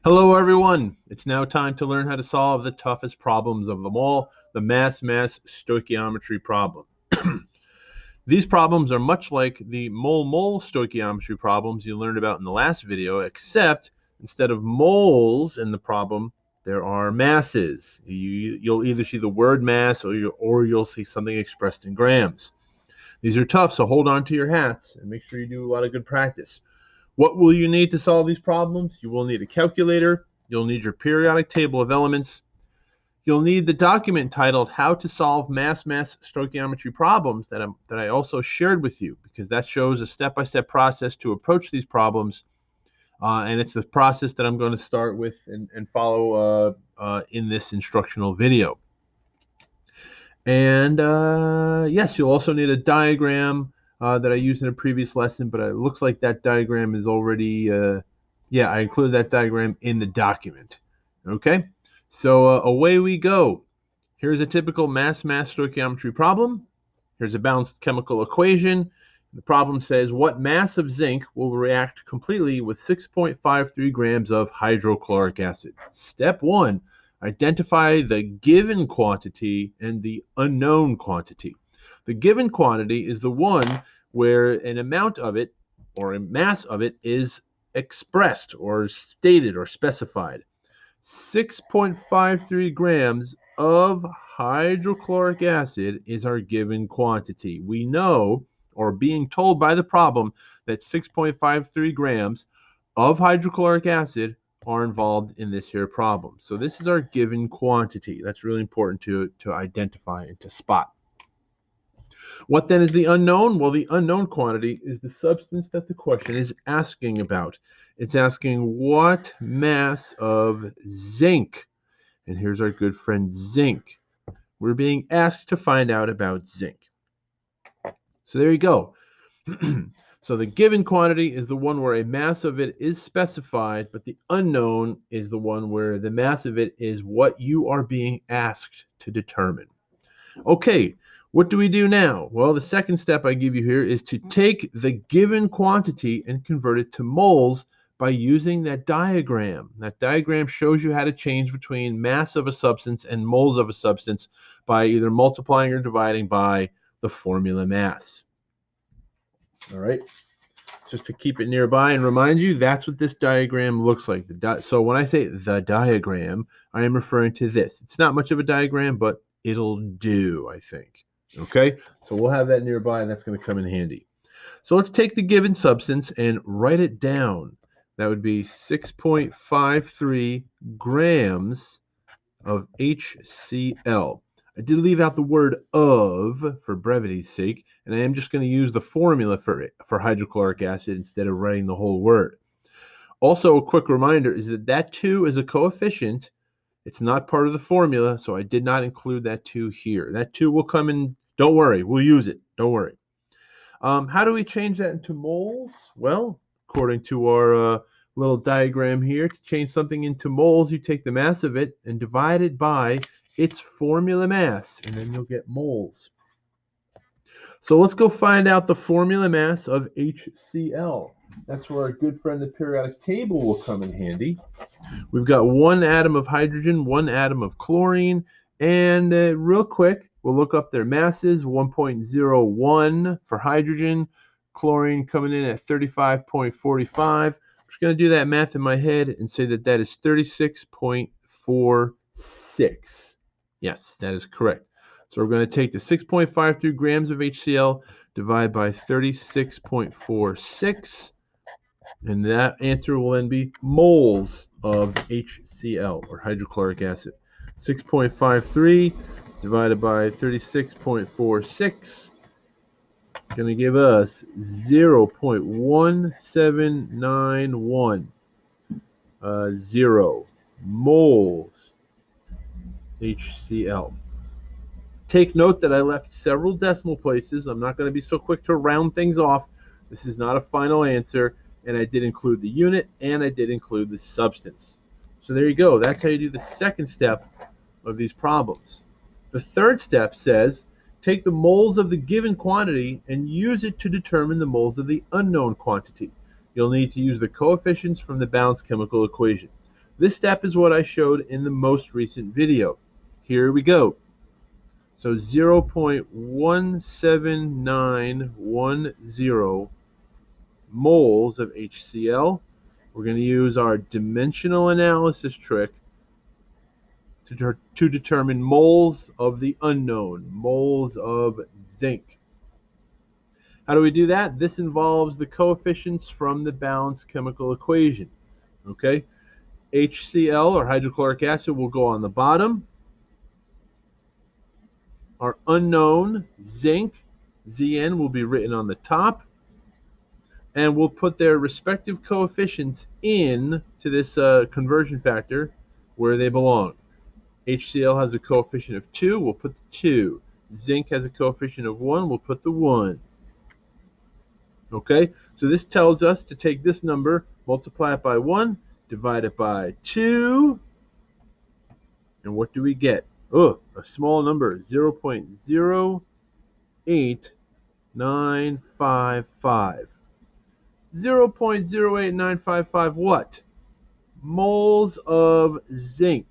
Hello, everyone. It's now time to learn how to solve the toughest problems of them all, the mass stoichiometry problem. These problems are much like the mole stoichiometry problems you learned about in the last video, except instead of moles in the problem, there are masses. You'll either see the word mass or you'll see something expressed in grams. These are tough, so hold on to your hats and make sure you do a lot of good practice. What will you need to solve these problems? You will need a calculator. You'll need your periodic table of elements. You'll need the document titled How to Solve Mass Stoichiometry Problems that I also shared with you, because that shows a step-by-step process to approach these problems. And it's the process that I'm going to start with and follow in this instructional video. And yes, you'll also need a diagram that I used in a previous lesson, but it looks like that diagram is already, yeah, I included that diagram in the document. Okay, so away we go. Here's a typical mass stoichiometry problem. Here's a balanced chemical equation. The problem says, what mass of zinc will react completely with 6.53 grams of hydrochloric acid? Step one, identify the given quantity and the unknown quantity. The given quantity is the one where an amount of it or a mass of it is expressed or stated or specified. 6.53 grams of hydrochloric acid is our given quantity. We know, or being told by the problem, that 6.53 grams of hydrochloric acid are involved in this here problem. So this is our given quantity. That's really important to identify and to spot. What then is the unknown? Well, the unknown quantity is the substance that the question is asking about. It's asking what mass of zinc. And here's our good friend zinc. We're being asked to find out about zinc. So there you go. So the given quantity is the one where a mass of it is specified, but the unknown is the one where the mass of it is what you are being asked to determine. Okay, what do we do now? Well, the second step I give you here is to take the given quantity and convert it to moles by using that diagram. That diagram shows you how to change between mass of a substance and moles of a substance by either multiplying or dividing by the formula mass. All right, just to keep it nearby and remind you, that's what this diagram looks like. So when I say the diagram, I am referring to this. It's not much of a diagram, but it'll do, I think. Okay, so we'll have that nearby, and that's going to come in handy. So let's take the given substance and write it down. That would be 6.53 grams of HCl. I did leave out the word of for brevity's sake, and I am just going to use the formula for hydrochloric acid instead of writing the whole word. Also, a quick reminder is that 2 is a coefficient. It's not part of the formula, so I did not include that 2 here. That 2 will come in. Don't worry, we'll use it. Don't worry. How do we change that into moles? Well, according to our little diagram here, to change something into moles, you take the mass of it and divide it by its formula mass, and then you'll get moles. So let's go find out the formula mass of HCl. That's where our good friend the periodic table will come in handy. We've got 1 atom of hydrogen, 1 atom of chlorine, and real quick, we'll look up their masses. 1.01 for hydrogen, chlorine coming in at 35.45. I'm just going to do that math in my head and say that that is 36.46. Yes, that is correct. So we're going to take the 6.53 grams of HCl, divide by 36.46, and that answer will then be moles of HCl, or hydrochloric acid. 6.53 divided by 36.46 going to give us 0.1791 0 moles HCl. Take note that I left several decimal places. I'm not going to be so quick to round things off. This is not a final answer, and I did include the unit, and I did include the substance. So there you go. That's how you do the second step of these problems. The third step says, take the moles of the given quantity and use it to determine the moles of the unknown quantity. You'll need to use the coefficients from the balanced chemical equation. This step is what I showed in the most recent video. Here we go. So 0.17910 moles of HCl. We're going to use our dimensional analysis trick to determine moles of the unknown, moles of zinc. How do we do that? This involves the coefficients from the balanced chemical equation. Okay, HCl, or hydrochloric acid, will go on the bottom. Our unknown zinc, Zn, will be written on the top. And we'll put their respective coefficients in to this conversion factor where they belong. HCl has a coefficient of 2, we'll put the 2. Zinc has a coefficient of 1, we'll put the 1. Okay, so this tells us to take this number, multiply it by 1, divide it by 2, and what do we get? Oh, a small number, 0.08955. 0.08955 what? Moles of zinc.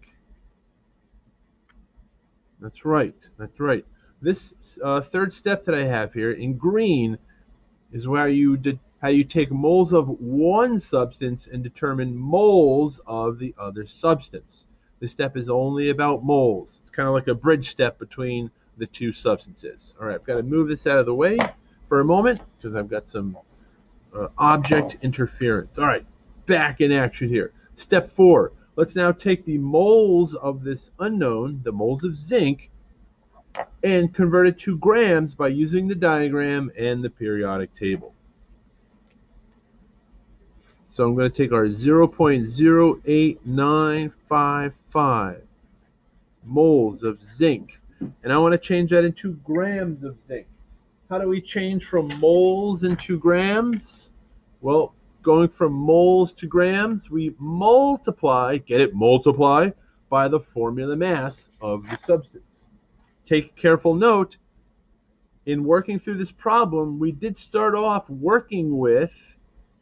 That's right. That's right. This third step that I have here in green is where how you take moles of one substance and determine moles of the other substance. This step is only about moles. It's kind of like a bridge step between the two substances. All right, I've got to move this out of the way for a moment because I've got some object interference. All right, back in action here. Step 4. Let's now take the moles of this unknown, the moles of zinc, and convert it to grams by using the diagram and the periodic table. So I'm going to take our 0.08955 moles of zinc, and I want to change that into grams of zinc. How do we change from moles into grams? Well, going from moles to grams, we multiply, get it, multiply, by the formula mass of the substance. Take careful note, in working through this problem, we did start off working with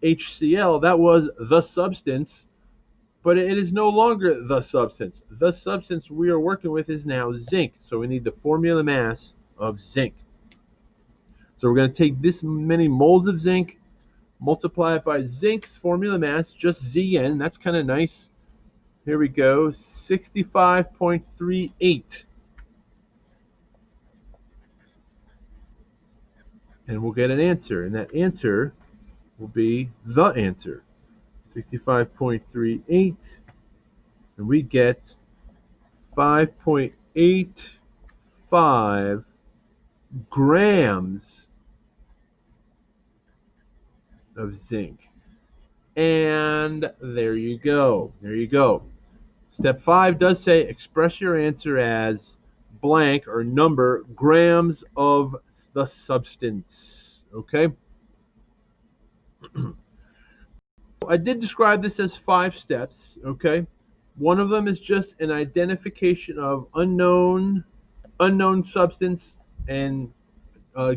HCl. That was the substance, but it is no longer the substance. The substance we are working with is now zinc, so we need the formula mass of zinc. So we're going to take this many moles of zinc, multiply it by zinc's formula mass, just Zn. That's kind of nice. Here we go, 65.38. And we'll get an answer, and that answer will be the answer. 65.38, and we get 5.85 grams of zinc. And there you go. There you go. Step 5 does say express your answer as blank or number grams of the substance. Okay? I did describe this as 5 steps. Okay? One of them is just an identification of unknown substance and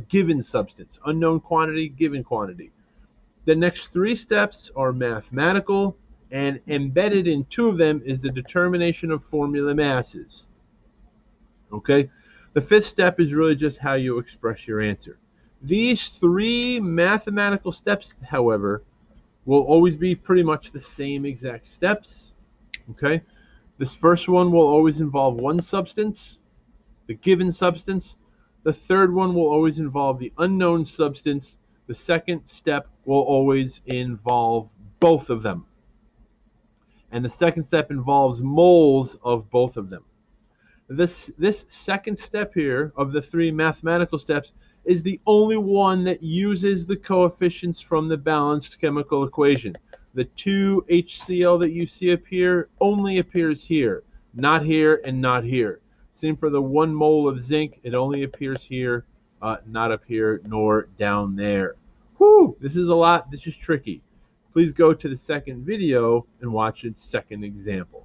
given substance. Unknown quantity, given quantity. The next 3 steps are mathematical, and embedded in 2 of them is the determination of formula masses. Okay? The 5th step is really just how you express your answer. These 3 mathematical steps, however, will always be pretty much the same exact steps. Okay? This first one will always involve one substance, the given substance. The third one will always involve the unknown substance. The second step will always involve both of them. And the second step involves moles of both of them. This second step here of the 3 mathematical steps is the only one that uses the coefficients from the balanced chemical equation. The 2 HCl that you see up here only appears here, not here and not here. Same for the 1 mole of zinc, it only appears here, not up here nor down there. Whew, this is a lot, this is tricky. Please go to the second video and watch its second example.